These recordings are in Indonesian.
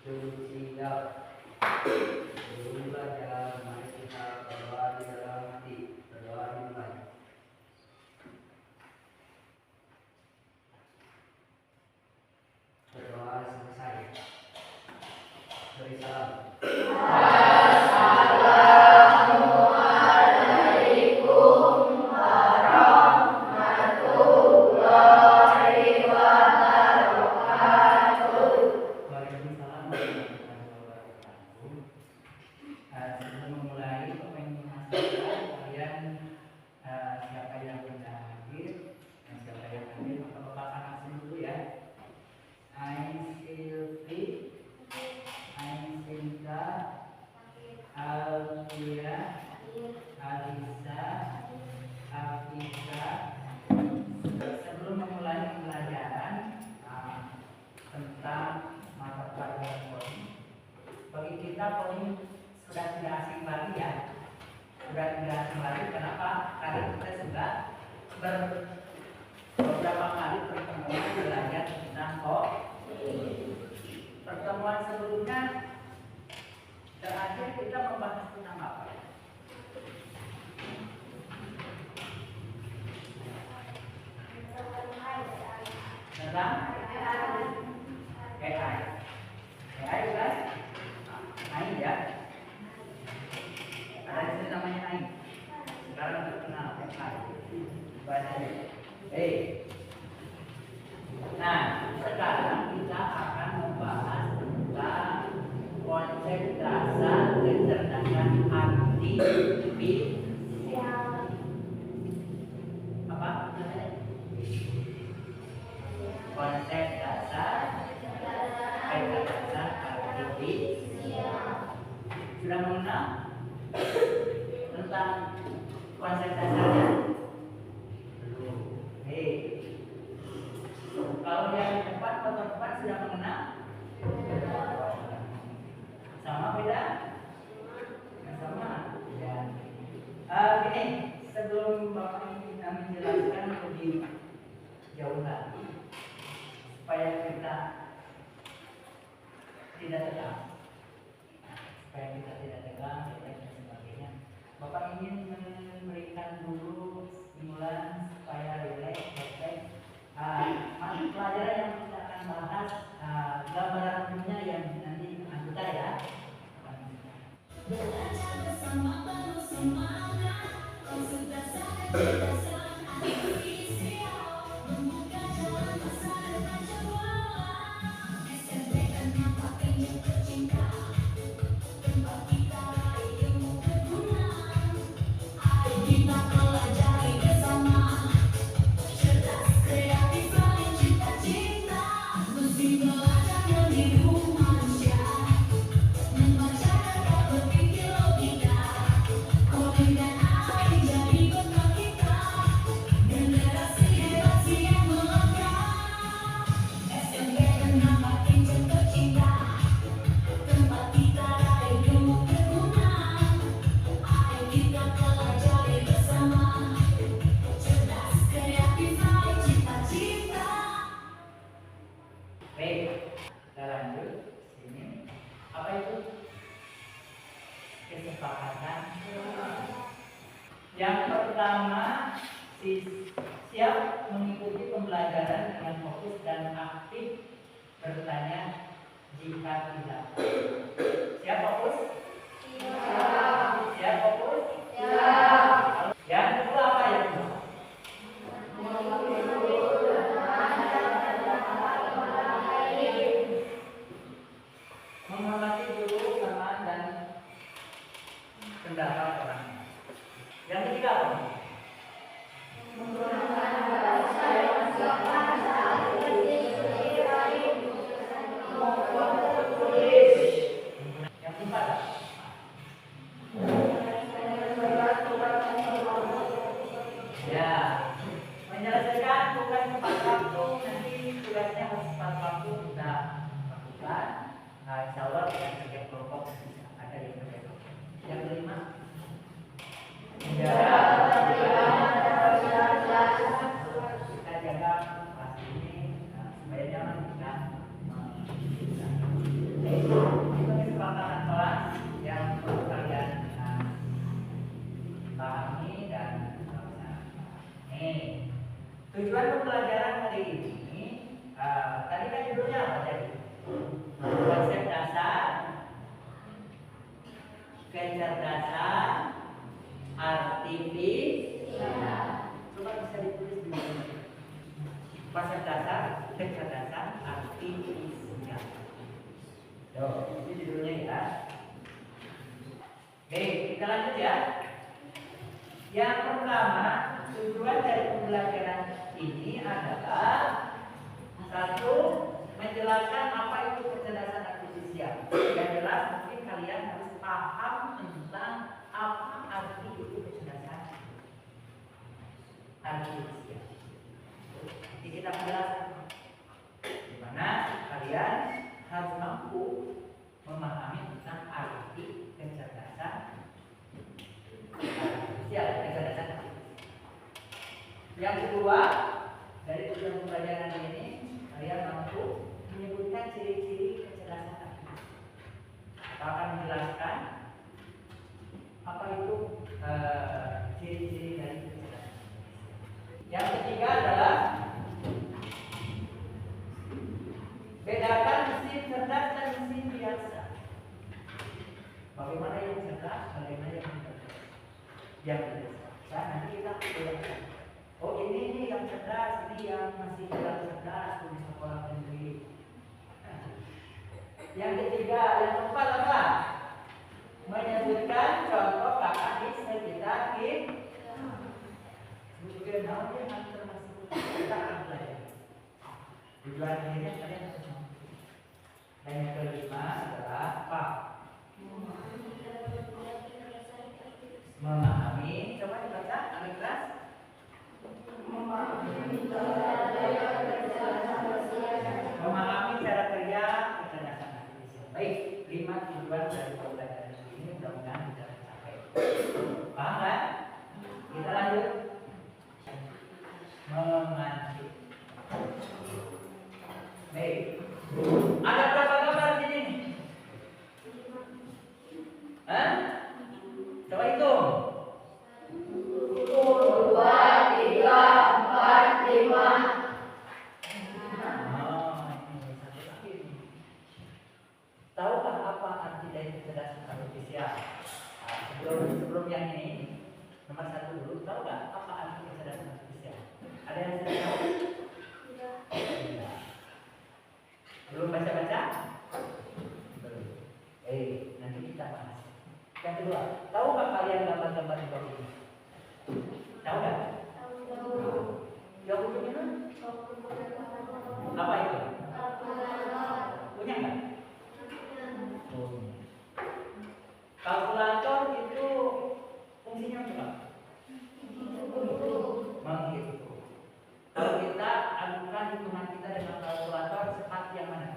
Siap. Sebelum belajar, mari kita berdoa di dalam hati. Berdoa dimulai. Berdoa selesai. Beri salam. Sebelum memulai pembelajaran tentang mata pelajaran coding, bagi kita coding sudah tidak asing lagi ya. Sudah tidak asing lagi. Kenapa? Karena kita sudah beberapa kali pertemuan belajar tentang coding. Pertemuan sebelumnya terakhir kita membahas tentang apa? Tentang AI. AI kan? AI ya. Ada di sini namanya AI. Sekarang terkenal AI. Baca. Nah, sekarang kita akan membahas tentang konsep dasar kecerdasan artifisial. Apa? Konsep dasar kecerdasan artifisial. Sudah mengenal tentang konsep dasarnya? Belum. Kalau yang depan, foto depan sudah mengenal? Sama beda? Sama. Ya. Gini, sebelum Bapak kita menjelaskan lebih jauh lagi, supaya kita tidak tegang, dan sebagainya. Bapak ingin memberikan dulu stimulan supaya rileks, pelajaran yang kita akan bahas, gambaran umumnya yang nanti anggota ya. Belajar bersama penuh semangat, konsep dasar kecerdasan artifisial, membuka jalan masa depan cemerlang. SMP Negeri Pakein tercinta, tempat kita raih ilmu berguna. Ayo kita pelajari bersama, cerdas, kreatif, raih cita-cita. Mesti belajar meniru manusia, membaca dan berpikir logika. Coding dan AI jadi bekal kita, generasi hebat siap melangkah. SMP Negeri Pakein tercinta, tempat kita raih ilmu berguna. Ayo kita pelajari bersama, cerdas, kreatif, raih cita-cita. Baik, kita lanjut sini. Apa itu? Kesepakatan. Yang pertama, siap mengikuti pembelajaran dengan fokus dan aktif bertanya jika tidak. Siap fokus? Siap fokus? Yang kedua apa ya? Menghormati dulu sama dan pendapat orang. Yang ketiga apa? Yang keempat apa? Ya, menyelesaikan tugas tepat waktu. Nanti tugasnya harus tepat waktu kita lakukan. Nah, insya Allah dengan kerja kelompok ada yang kerja kelompok. Yang kelima, menjaga kita jaga kelas ini supaya jangan kita Tujuan pembelajaran hari ini, tadi kan judulnya apa tadi? Konsep dasar, kecerdasan, artifisial. Coba bisa ditulis di sini. Konsep dasar, kecerdasan, artifisial. Tuh, ini judulnya ya. Oke, kita lanjut ya. Yang pertama, tujuan dari pembelajaran ini adalah satu, menjelaskan apa itu kecerdasan artifisial. Yang jelas mungkin kalian harus paham tentang apa arti itu kecerdasan artifisial. Jadi kita menjelaskan di mana kalian harus mampu memahami tentang arti kecerdasan artifisial. Yang kedua, dari tujuan pembelajaran ini kalian mampu menyebutkan ciri-ciri kecerdasan artifisial. Kita akan menjelaskan apa itu ciri-ciri dari kecerdasan artifisial. Yang ketiga adalah bedakan mesin cerdas dan mesin biasa. Bagaimana yang cerdas, bagaimana yang tidak cerdas. Yang biasa. Nah, nanti kita bedakan. Oh ini yang cerdas, ini yang masih kurang cerdas di sekolah negeri. Yang ketiga, yang keempat apa? Menyebutkan contoh kakak di sekitar kita. Bukan hal yang termasuk kita belajar. Tujuan akhirnya kalian harus mampu. Dan yang kelima adalah apa? Memahami. Coba dibaca, ambil kelas. Memahami cara kerja kecerdasan artifisial. Baik, 5 tujuan dari pembelajaran ini mudah-mudahan bisa tercapai. Paham kan? Kita lanjut. Mengaji. Baik. Ada berapa gambar di sini? Hah? Coba hitung. 1, 2, 3, 4, 5. Tahukah apa arti dari kecerdasan artifisial? Sebelum yang ini, nomor 1 dulu. Tahukah apa arti kecerdasan artifisial? Ada yang sudah tahu? Tidak. Belum baca-baca? Belum. Nanti kita bahas. Yang kedua, tahukah kalian gambar-gambar di bawah ini? Tahu nggak? Tahu. Yang ujungnya apa itu? Punya nggak? Punya. Kalkulator itu fungsinya apa? Menghitung. Kalau kita adukan hitungan kita dengan kalkulator, cepat yang mana?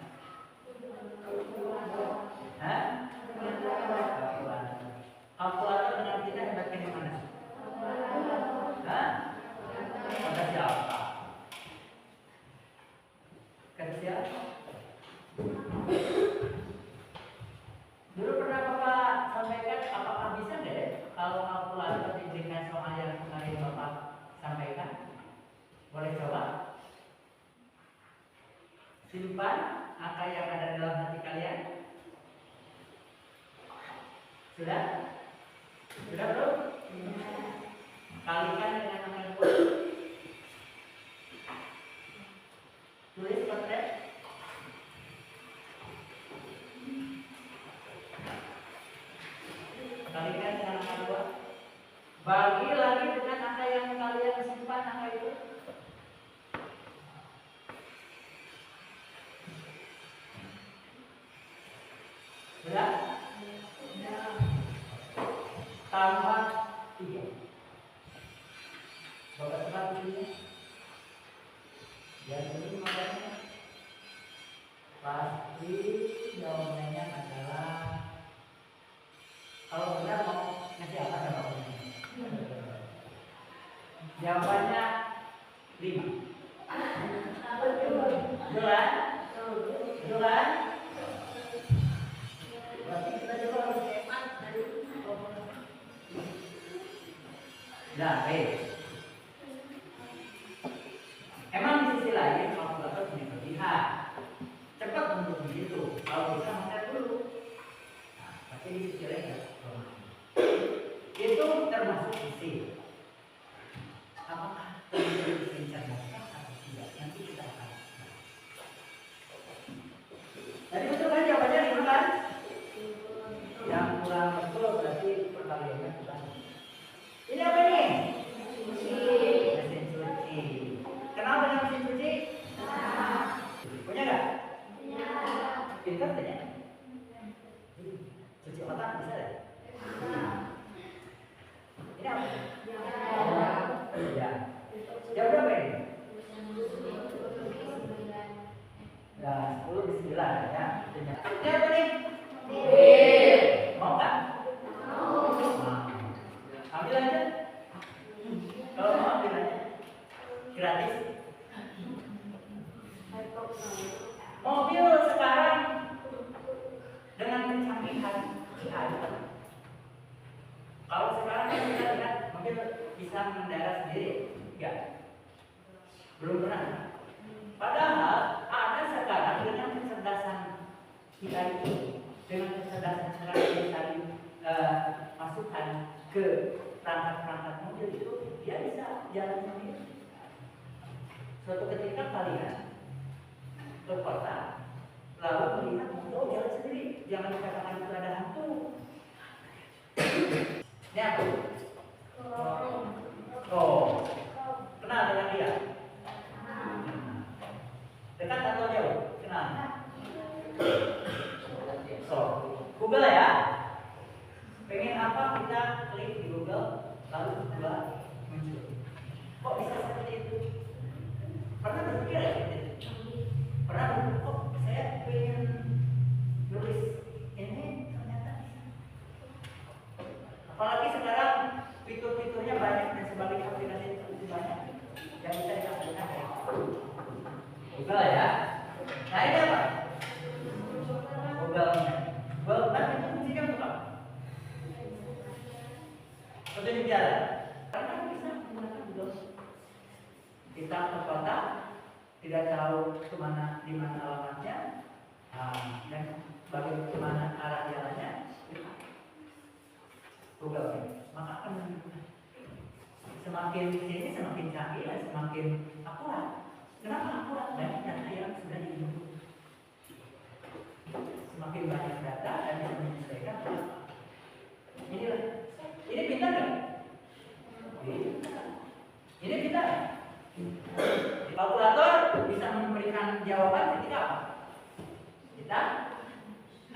Hah? Kalkulator dengan kita hebatnya di mana? Hah? Kata siapa? Kata siapa? Dulu pernah Bapak sampaikan, apakah bisa deh kalau kalkulator diberikan soal yang kemarin Bapak sampaikan? Boleh coba? Simpan angka yang ada dalam hati kalian. Sudah? Sudah belum? Kalikan dengan angka yang kuat. Tulis potret. Kalikan dengan angka 2. Bagi lagi dengan angka yang kalian simpan angka itu. Sudah? Tambah 3. Bapak tempat ini. Yang ini makanya pasti jawabannya adalah, kalau benar mau ngasih apa jawabannya? Jawabannya 5. Betul kan? Betul kan? Berarti kita juga harus hemat dari. Nah, baik. gratis. Mobil sekarang dengan kecanggihan AI. Kalau sekarang kita lihat mobil bisa mendarat sendiri, enggak? Belum pernah. Padahal ada sekarang dengan kecerdasan kita itu, dengan kecerdasan cara kita masukkan ke perangkat-perangkat mobil itu, dia bisa jalan sendiri. Suatu ketika kalian ke kota, lalu melihat mobil jalan sendiri, jangan dikatakan itu ada hantu. Ini apa? Oh, kenal dengan dia? Dekat atau jauh? Kenal? So, Google ya. Pengen apa kita klik di Google, lalu Google muncul. Kok bisa seperti itu? Pernah berpikir ya? Pernah berpikir, kok saya pengen nulis ini ternyata bisa. Apalagi sekarang fitur-fiturnya banyak dan sebagai aplikasi itu banyak yang bisa diaktifkan dari Google ya. Nah ini apa? Google. Google kan itu fungsinya untuk apa? Petunjuk jalan. Karena kita bisa menggunakan Google. Kita ke kota, tidak tahu kemana, di mana alamatnya, dan bagaimana arah jalannya. Google. Maka akan menunjukkan. Semakin sini semakin canggih dan semakin akurat. Kenapa akurat? Banyak data yang sudah dihimpun. Semakin banyak data dan bisa menyesuaikan apa? Inilah. Ini pintar nggak? Ini pintar. Kalkulator bisa memberikan jawaban ketika apa? Kita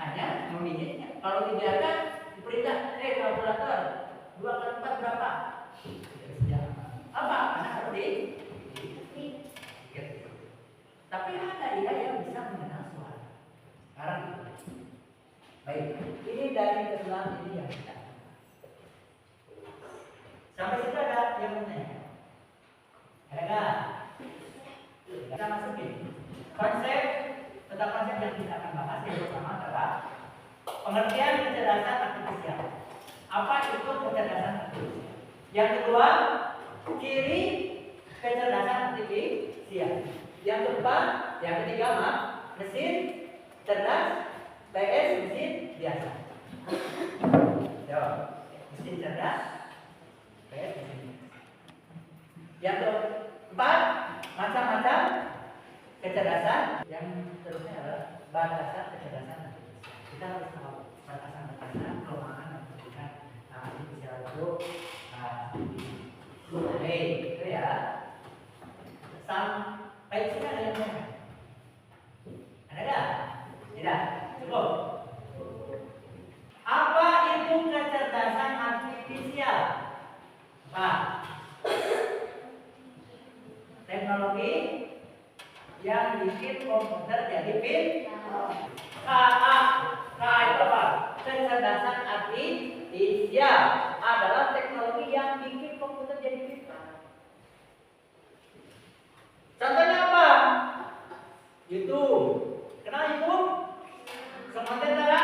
hanya memilihnya. Kalau dibiarkan diperintah, kalkulator 2 kali 4 berapa? Apa? Karena seperti tapi ada dia yang bisa mengenal suara. Sekarang baik, ini dari keseluruhan ini yang kita. Sampai situ ada yang menanya. Ada nggak? Kita masukin konsep tentang konsep yang kita akan bahas. Yang pertama adalah pengertian kecerdasan artifisial. Apa itu kecerdasan artifisial? Yang kedua, ciri kecerdasan artifisial. Yang keempat, yang ketiga, mesin cerdas vs mesin biasa. Jawab. Mesin cerdas vs mesin biasa. Yang keempat, macam-macam kecerdasan. Yang terusnya adalah batasan kecerdasan artifisial. Kita harus tahu batasan-batasan kelemahan dan kelebihan artifisial itu. Itu ya. Sampai sini ada yang mana? Ada nggak? Tidak. Cukup. Apa itu kecerdasan artifisial? Pak, teknologi yang bikin komputer jadi pintar. K itu apa? Kecerdasan artifisial adalah teknologi yang bikin komputer jadi pintar. Contohnya apa? YouTube. Kenal YouTube? Semuanya ada?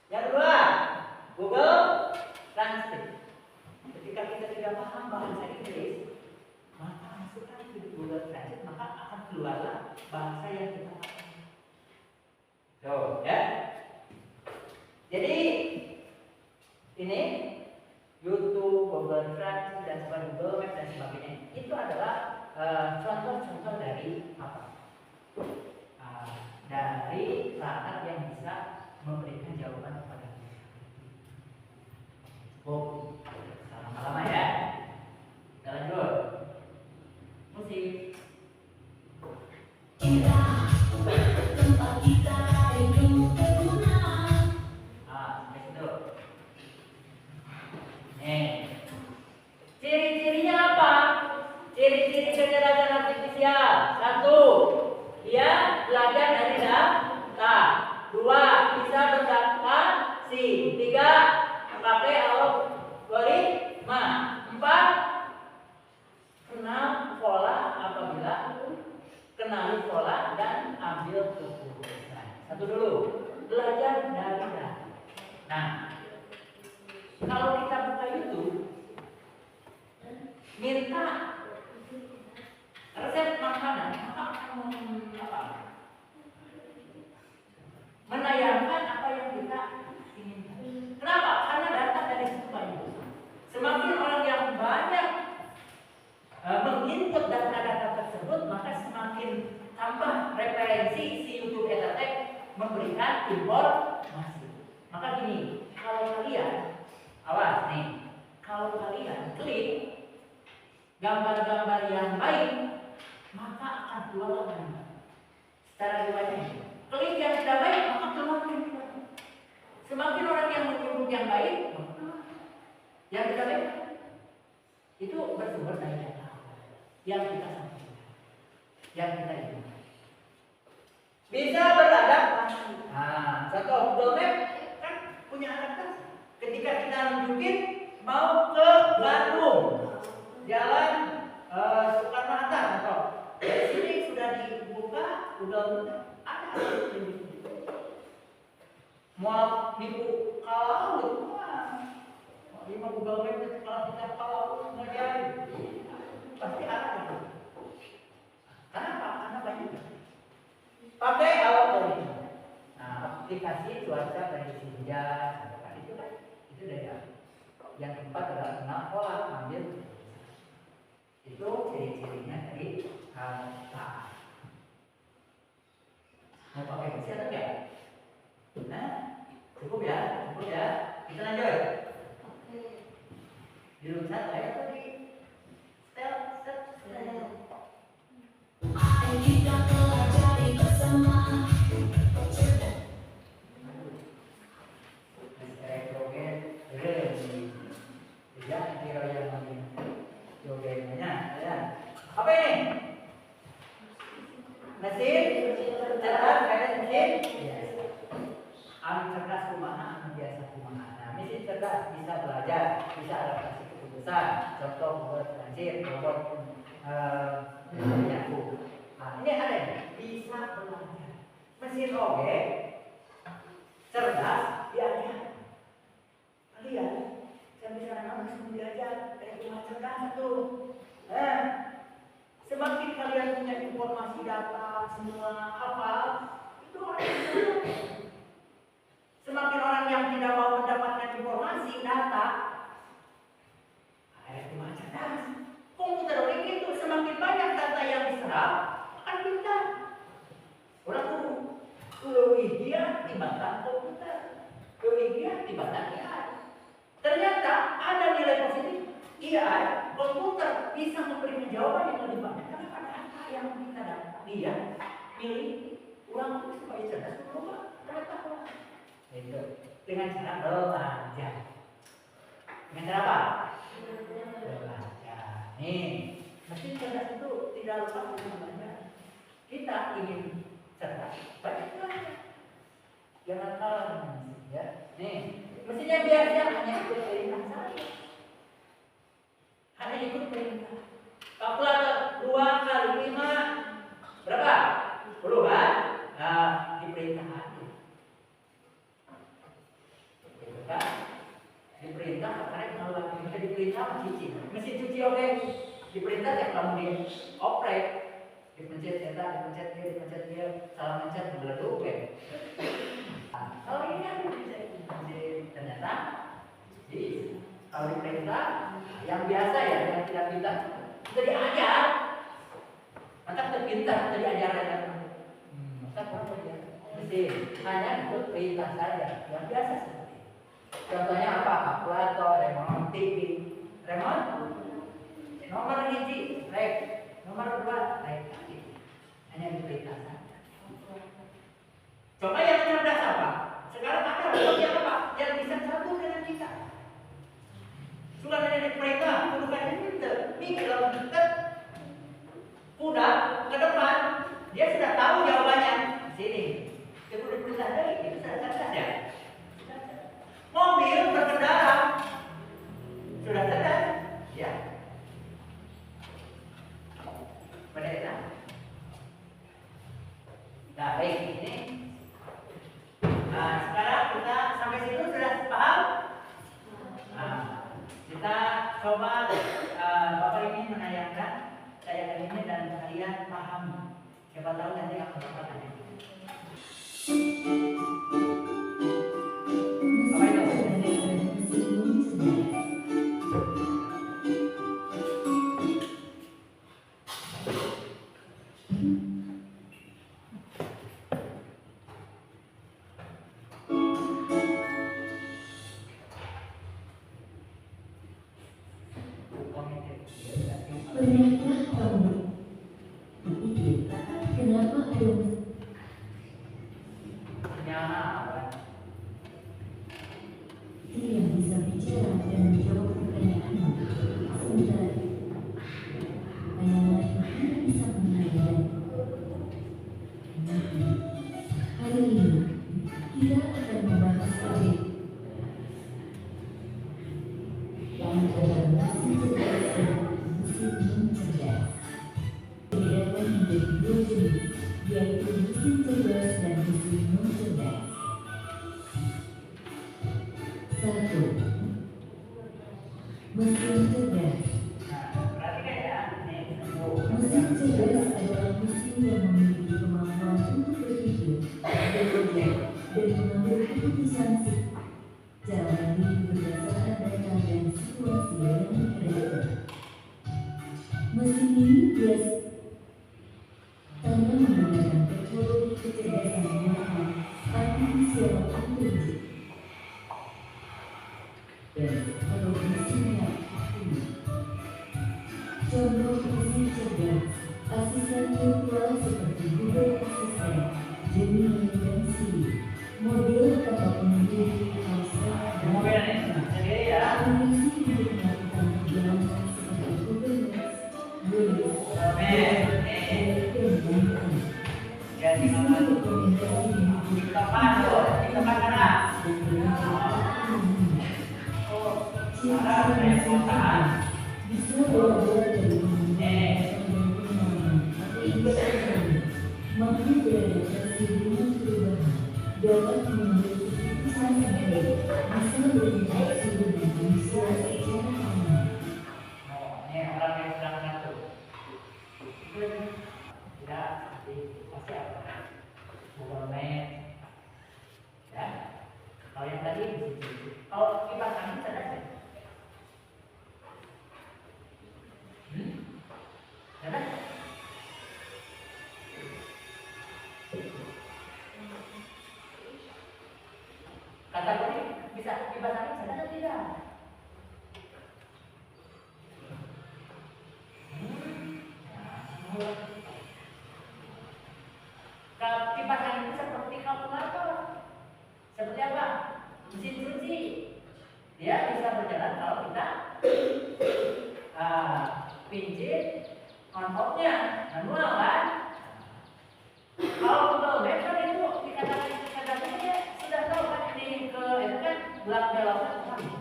Yang kedua, Google Translate. Ketika kita tidak paham bahasa Inggris, maka masukkan ke Google Translate, maka akan keluarlah bahasa yang kita paham. Tuh, ya. Jadi ini YouTube, Google Translate dan sebagainya, Google Maps dan sebagainya, itu adalah contoh-contoh dari apa? Dari perangkat yang bisa memberikan jawaban kepada kita. Sama-sama ya. Kita lanjut. Musik. Kita tempat kita hidup berguna. Sampai situ. Ciri-cirinya apa? Ciri-ciri kecerdasan artifisial. 1, dia belajar dari minta resep makanan, maka akan menayangkan apa yang kita inginkan. Kenapa? Karena data dari situ banyak. Semakin orang yang banyak menginput data-data tersebut, maka semakin tambah referensi si YouTube Ethertech memberikan informasi. Maka gini, kalau kalian awas nih, kalau kalian klik gambar-gambar yang baik, maka akan keluar yang baik. Secara riwayatnya, klik yang tidak baik, maka keluar yang tidak baik. Semakin orang yang menyebut yang baik, yang tidak baik, itu bersumber dari data yang kita sampaikan, yang kita inginkan. Bisa beradaptasi. Nah, contoh Google Map kan punya adaptasi. Ketika kita nunjukin mau ke Bandung, jalan Soekarno-Hatta, atau dari sini sudah dibuka Google Map, ada mau nipu kalau ini mau Google Map kalau kita kalau nggak jadi pasti ada. Kenapa? Karena banyak. Pakai alat dari aplikasi cuaca prediksi hujan, itu kan itu dari yang keempat adalah kenal pola ambil. Itu ciri-cirinya dari kata. Mau pakai mesin atau enggak? Nah, cukup ya. Kita lanjut. Di room 1 ya tadi. Kita pelajari bersama. Apa ini? Mesin cerdas, mesin cerdas kumaha, anu biasa kumaha. Nah, mesin cerdas bisa belajar, bisa adaptasi keputusan. Contoh buat transit, robot penyapu. Nah, ini ada ya, bisa belajar. Mesin oge cerdas diajar. Kalian saya bisa langsung diajar dari rumah cerdas itu. Semakin kalian punya informasi data semua hafal, itu orang yang cerdas. Semakin orang yang tidak mau mendapatkan informasi data, rumah cerdas. Komputer begitu, semakin banyak data yang diserap, akan pintar. Orang tuh lebih dia timbangkan komputer, lebih dia timbangkan AI. Ternyata ada nilai positif. AI, komputer bisa memberikan jawaban yang lebih banyak karena pada data yang kita dapat dia pilih ulang itu supaya cerdas berubah data. Itu dengan cara belajar. Dengan cara apa? Belajar. Nih, mesin cerdas itu tidak lupa untuk belajar. Kita ingin cerdas, banyak belajar. Jangan kalah dengan mesin, ya. Nih, mesinnya biasa hanya ikut perintah saja. Hanya ikut perintah. Kalkulator 2 kali 5 berapa? 10 kan? Nah, diperintah aja. Gitu kan? Diperintah karena kalau lagi diperintah cuci. Mesin cuci oke. Diperintah yang kamu di oprek. Dipencet dia, salah mencet beleduk ya. Nah, kalau ini kan bisa ternyata bisa. Kalau diperintah yang biasa ya, yang tidak pintar bisa diajar. Maka terpintar, jadi ajaran. Maka apa dia? Mesin hanya ikut perintah saja, yang biasa seperti itu. Contohnya apa? Kalkulator, remote TV, remote nomor hiji, rek, nomor 2, rek. Hanya diperintah saja. Coba yang cerdas apa? Sekarang ada robot yang apa? Yang bisa satu dengan kita. Sudah ada diperintah, kudukan pinter. Ini kalau pinter, kuda ke depan, dia sudah tahu jawabannya. Sini, dia perlu diperintah lagi, itu sudah cerdas ya. Mobil berkendara, sudah cerdas, ya. Pada itu. Nah, baik ini pahami. Siapa tahu nanti aku bakal tanya. Apa itu? Pernahkah kamu berpikir kenapa ada mesin yang bisa bicara dan menjawab pertanyaanmu? Sementara hanya mereka tidak bisa mengenali. Hari ini kita akan membahas topik yang adalah mesin cerdas dan mesin non-cerdas. Dibedakan menjadi dua jenis, yaitu mesin cerdas dan mesin non-cerdas. 1. Mesin cerdas. Perhatikan ya, nih. Mesin cerdas adalah mesin yang memiliki kemampuan untuk berpikir, bekerja, dan mengambil keputusan secara mandiri berdasarkan data dan situasi yang dihadapi. Mesin ini biasanya menggunakan teknologi kecerdasan buatan artificial intelligence atau mesin yang aktif. Contoh mesin cerdas, asisten virtual seperti Google Assistant, Gemini, dan Siri, model kata pengunjung Alexa, Mobil nih, sendiri ya. aplikasi untuk melakukan perjalanan seperti Google Maps, Waze, dan lain-lain. Jadi Sistem rekomendasi yang di tempat tuh, di tempat mana? dan bermanfaat Oh, ciri ada yang kotaan. bisa berawal dari penggunaan dan pengalaman atau investasi, mampu beradaptasi dengan perubahan, dapat mengambil keputusan yang baik, bisa berinteraksi dengan manusia secara aman. Oh, ini orang yang sedang satu. Itu tidak pasti apa? Google Maps. Ya. Kalau yang tadi di situ. Kalau kipas angin cerdas ya? Cerdas? Kategori bisa kipas angin cerdas atau tidak? Kalau kipas angin itu seperti kalkulator. Seperti apa? Mesin cuci. Dia bisa berjalan kalau kita pinjit on off-nya manual kan? Kalau Google Maps kan itu dikatakan dia sudah tahu kan ini ke itu kan belak beloknya kemana?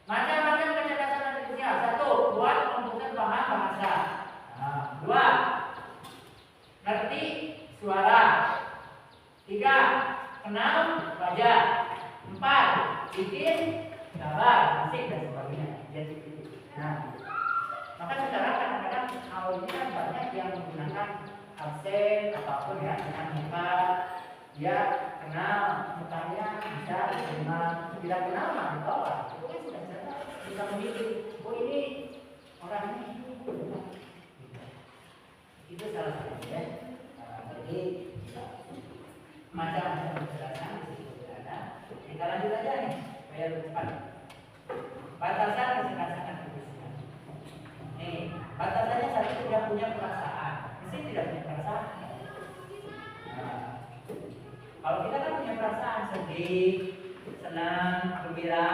Macam-macam kecerdasan artifisial. 1. Buat komputer paham bahasa. 2. Ngerti suara. 3. Kenal wajah. 4. Bikin gambar, musik dan sebagainya. Jadi nah, maka sekarang kadang-kadang hal ini kan banyak yang menggunakan absen apapun ya dengan muka. Dia kenal mukanya bisa diterima, tidak kenal mah ditolak. Itu kan sudah bisa memilih. Oh ini orang ini. Itu salah satu ya. Jadi macam-macam penjelasan di situ ada. Kita lanjut aja nih, supaya lebih cepat. Batasan kecerdasan artifisial. Nih, batasannya satu tidak punya perasaan. Mesin tidak punya perasaan. Nah, kalau kita kan punya perasaan sedih, senang, gembira.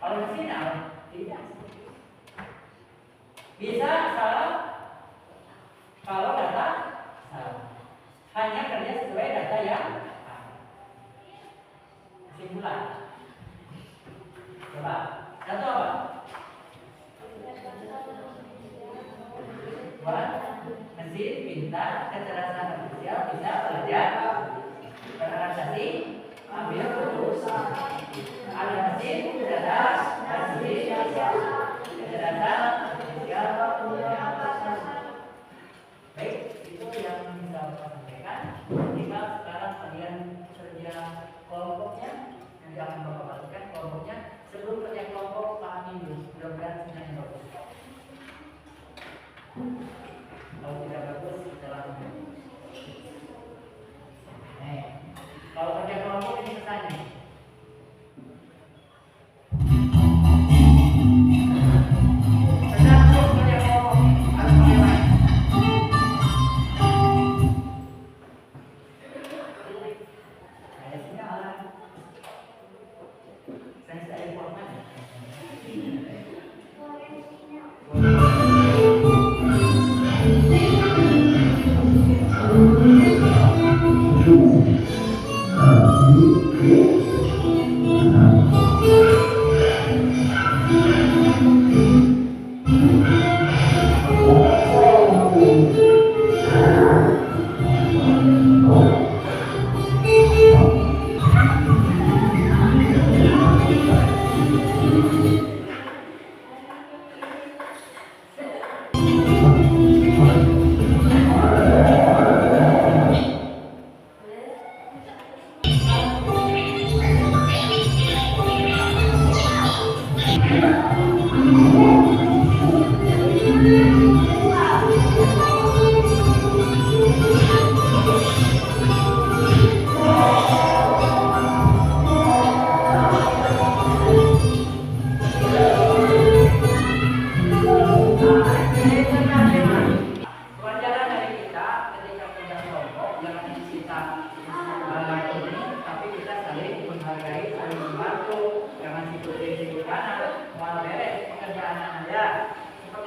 Kalau mesin apa? Tidak. Bisa salah kalau data salah. Hanya kerja sesuai data yang kesimpulan. Coba, satu apa? Buat mesin pintar, kecerdasan artifisial bisa belajar, beradaptasi, ambil keputusan. Ada mesin cerdas, mesin kecerdasan artifisial.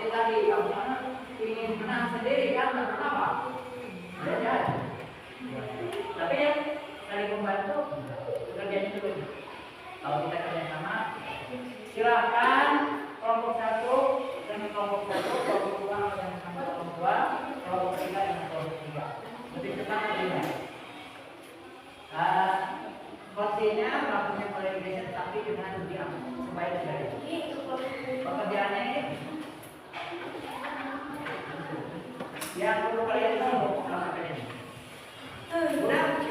seperti tadi kamu ingin menang sendiri kan apa? Ya. Tapi ya dari pembantu kerjanya dulu. Kalau kita kerjasama, silakan kelompok satu dengan kelompok satu, kelompok dua dengan kelompok dua, kelompok tiga dengan kelompok tiga. Lebih cepat lebih baik. Porsinya melakukan collaboration tapi dengan lebih aman supaya tidak pekerjaannya ini yang perlu kalian tahu sama kalian. Udah.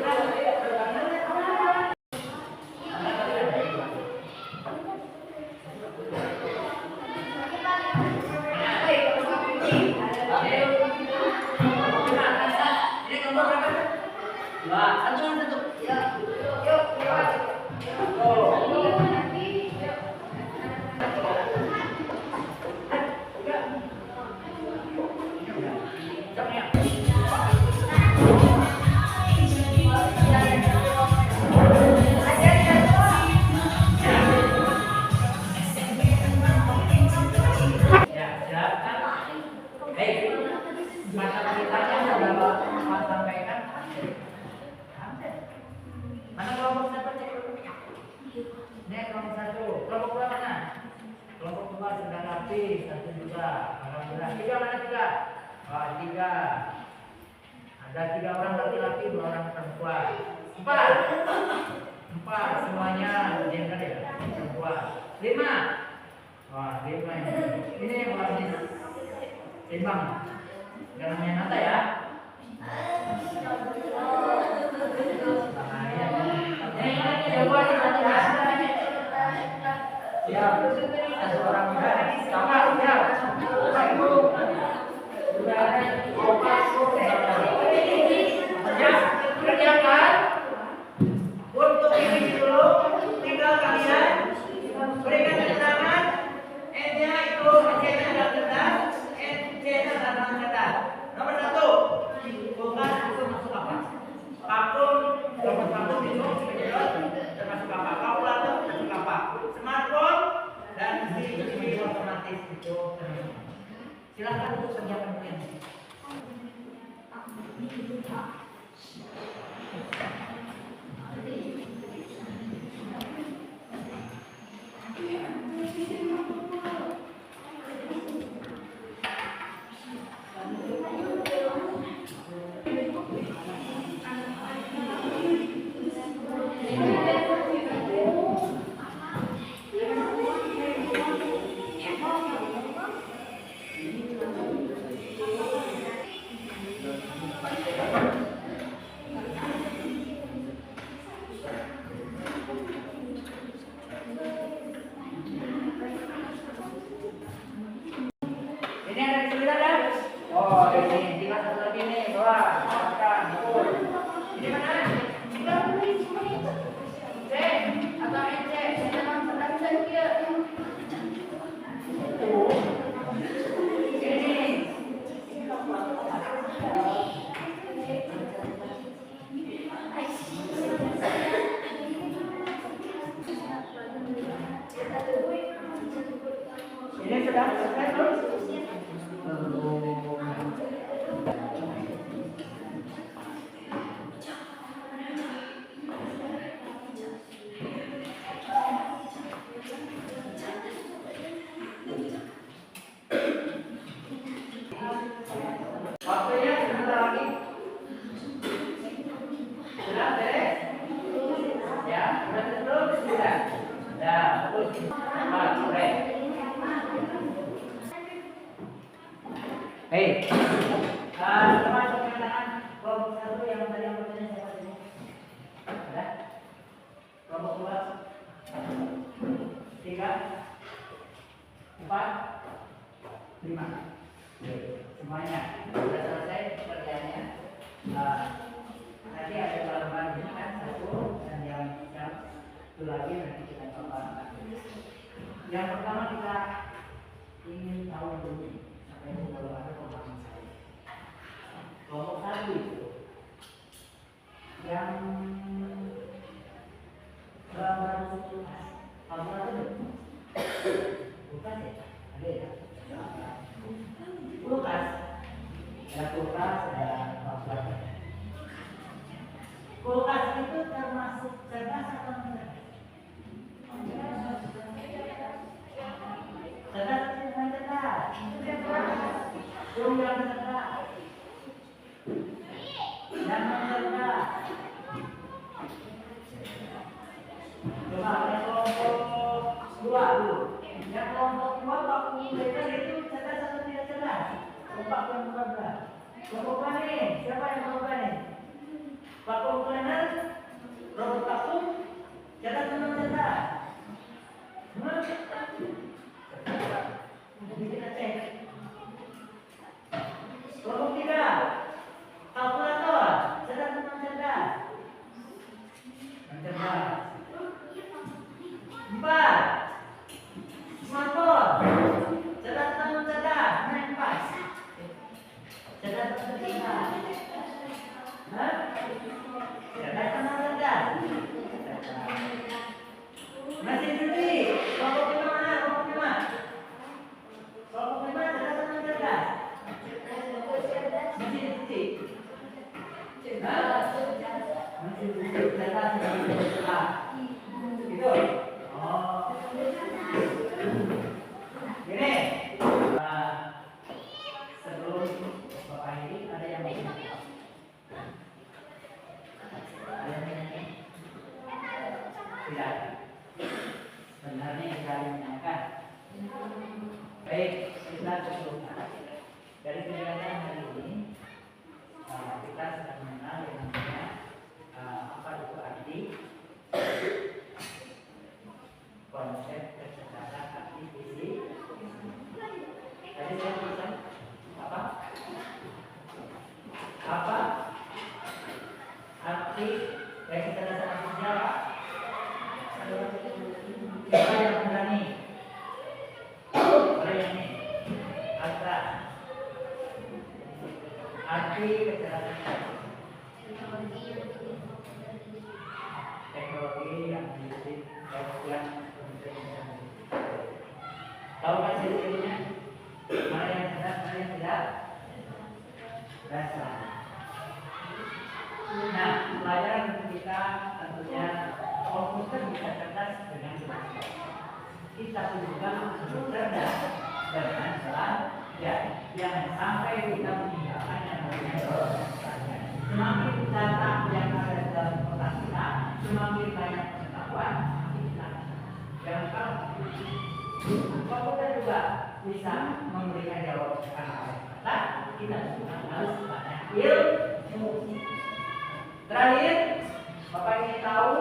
Mana kelompok satu? Ini kelompok satu. Kelompok dua mana? Kelompok dua sudah rapi, satu juga. Alhamdulillah. Tiga mana tiga? Oh, tiga. Ada 3 orang laki-laki, 2 orang perempuan. 4 semuanya gender ya, perempuan. 5. Wah, 5 ini. Ini yang warnanya timbang. Jangan main mata ya. Siap, satu orang sama siap. Ya, kerjakan. Untuk ini dulu, tinggal kalian berikan keterangan. N-nya itu N-nya adalah cerdas, N-nya adalah cerdas. Nomor 1, bukan itu masuk apa? Vakum, nomor 1 itu termasuk apa? Kalkulator termasuk apa? Smartphone dan si otomatis itu termasuk. Silakan untuk kerjakan mungkin. Ini ada di sebelah kan? Oh, ini tinggal satu lagi nih, bawah, makan, pukul. Ini mana? C atau NC? Ini. Ini sudah selesai terus? Waktunya sebentar lagi. Sudah beres? Ya, sudah belum? Sudah. Sudah, bagus. Sore. Hei, teman pernyataan kelompok satu yang tadi yang bertanya siapa sini? Ada? Kelompok 2, 3, 4, 5. Semuanya sudah selesai pekerjaannya. Nanti ada bahan ini kan satu dan yang satu lagi nanti kita coba. Yang pertama kita ingin tahu dulu apa itu kalau ada pemahaman saya. Kelompok satu itu yang berapa kalkulator bukan ya? Ada ya? Suruh yang cerdas. Jangan cerdas. Coba yang kelompok 2 dulu. Yang kelompok 2 Pak Kulekan itu cerdas atau tidak cerdas? Pak Kulekan. Kelompok mana? Siapa yang kelompok mana? Pak Kulekan, Robert Kapung, cerdas atau tidak cerdas? Kita cek. Kelompok 3, kalkulator, cerdas atau tidak cerdas? Cerdas. 4, smartphone, cerdas atau cerdas? Mana yang pas? Cerdas atau tidak? Hah? Cerdas atau cerdas? Mesin cuci, kelompok 5 mana? Kelompok 5. Kelompok 5 cerdas atau cerdas? Mesin cuci. Hah? Mesin cuci cerdas atau cerdas? Gitu. Oh. Gini. Sebelum Bapak ini ada yang mau jawab? Ada yang menanyakan? Tidak. Sebenarnya kita menanyakan. Baik, kita cukupkan. Dari penjelasan hari ini kita sudah mengenal yang namanya apa itu arti konsep kecerdasan artifisi. Tadi saya tulisan apa? Apa arti dari kecerdasan artifisial? Siapa yang berani? Boleh ini. Astra. Arti kecerdasan teknologi yang diuji yang tahu kan ciri-cirinya? Mana yang cerdas, mana yang tidak? Dasar. Nah, pelajaran untuk kita tentunya komputer bisa cerdas dengan jelas. Kita juga harus cerdas dengan jalan ya, jangan sampai kita meninggalkan yang namanya prosesnya. Semakin data yang ada dalam otak kita, semakin banyak pengetahuan kita. Jangan salah. Komputer juga bisa memberikan jawaban kata, kita juga harus banyak ilmu. Terakhir, Bapak ingin tahu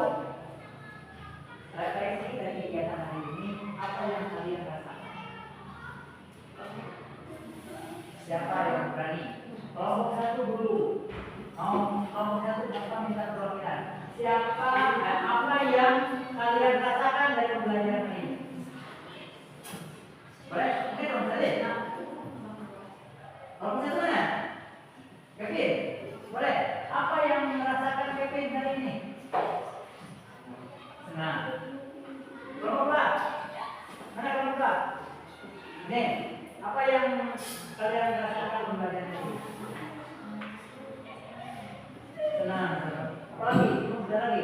referensi dari kegiatan hari ini apa yang kalian rasakan? Siapa yang berani? Kelompok 1 dulu. Kelompok 1 Bapak minta perwakilan. Siapa dan apa yang kalian rasakan dari pembelajaran ini? Boleh? Oke dong, tadi. Kelompok 1 mana? Kevin? Boleh? Apa yang merasakan Kevin hari ini? Senang. Kelompok 4. Mana kelompok 4? Nih, apa yang kalian rasakan pembelajaran ini? Senang. Apa lagi? Ada lagi?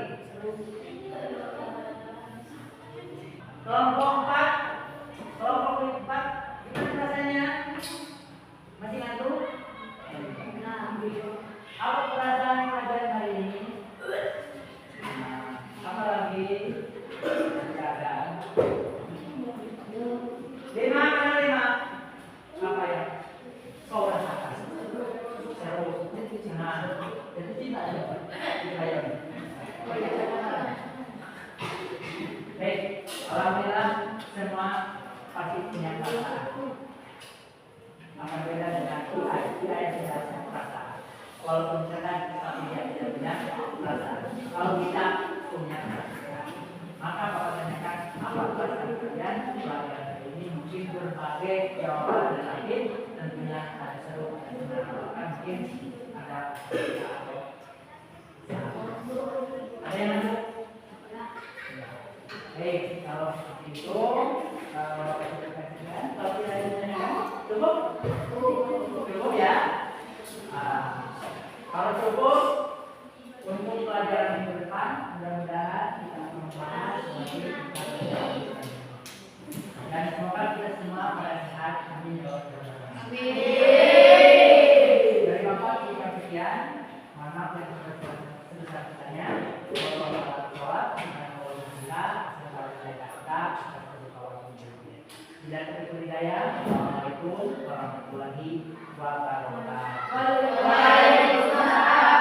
Kelompok 4. Kelompok 4. Gimana rasanya? Masih ngantuk? Apa perasaan pelajaran hari ini? Apa lagi? Keadaan. 5, mana 5? Apa ya? Kau rasakan? Seru, senang, jatuh cinta ya? Baik, alhamdulillah semua pasti punya perasaan. Akan beda dengan kita yang tidak punya perasaan. Walaupun misalkan tapi dia tidak punya perasaan. Kalau kita punya perasaan, maka Bapak tanyakan apa perasaan kalian pelajaran hari ini? Mungkin berbagai jawaban dan lain tentunya ada seru dan menambahkan mungkin ada ada yang lanjut? Baik, kalau seperti itu kalau tidak ditanyakan cukup? Cukup ya? Kalau cukup untuk pelajaran minggu depan, mudah-mudahan kita membahas lagi dan semoga kita semua pada sehat. Amin. Mohon maaf yang sebesar-besarnya. Tidak terhidayah. Assalamualaikum warahmatullahi wabarakatuh. Waalaikumsalam.